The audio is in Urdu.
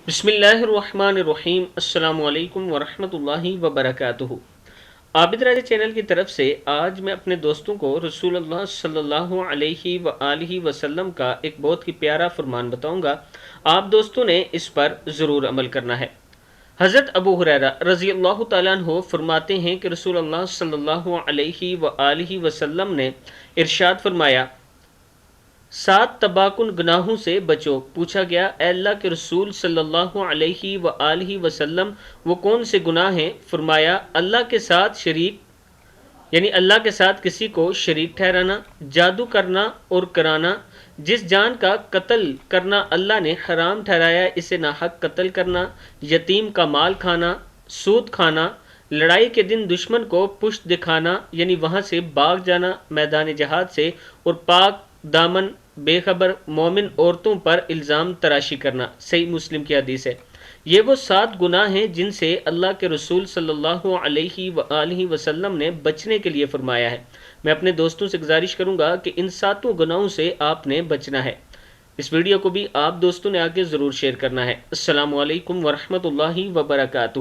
بسم اللہ الرحمن الرحیم۔ السلام علیکم ورحمۃ اللہ وبرکاتہ۔ عابد راجہ چینل کی طرف سے آج میں اپنے دوستوں کو رسول اللہ صلی اللہ علیہ وآلہ وسلم کا ایک بہت ہی پیارا فرمان بتاؤں گا۔ آپ دوستوں نے اس پر ضرور عمل کرنا ہے۔ حضرت ابو ہریرہ رضی اللہ تعالیٰ عنہ فرماتے ہیں کہ رسول اللہ صلی اللہ علیہ وآلہ وسلم نے ارشاد فرمایا، 7 تباکن گناہوں سے بچو۔ پوچھا گیا، اے اللہ کے رسول صلی اللہ علیہ وآلہ وسلم وہ کون سے گناہ ہیں؟ فرمایا، اللہ کے ساتھ شریک یعنی اللہ کے ساتھ کسی کو شریک ٹھہرانا، جادو کرنا اور کرانا، جس جان کا قتل کرنا اللہ نے حرام ٹھہرایا اسے ناحق قتل کرنا، یتیم کا مال کھانا، سود کھانا، لڑائی کے دن دشمن کو پشت دکھانا یعنی وہاں سے بھاگ جانا میدان جہاد سے، اور پاک دامن بے خبر مومن عورتوں پر الزام تراشی کرنا۔ صحیح مسلم کی حدیث ہے۔ یہ وہ 7 گناہ ہیں جن سے اللہ کے رسول صلی اللہ علیہ وآلہ وسلم نے بچنے کے لیے فرمایا ہے۔ میں اپنے دوستوں سے گزارش کروں گا کہ ان 7 گناہوں سے آپ نے بچنا ہے۔ اس ویڈیو کو بھی آپ دوستوں نے آگے ضرور شیئر کرنا ہے۔ السلام علیکم ورحمۃ اللہ وبرکاتہ۔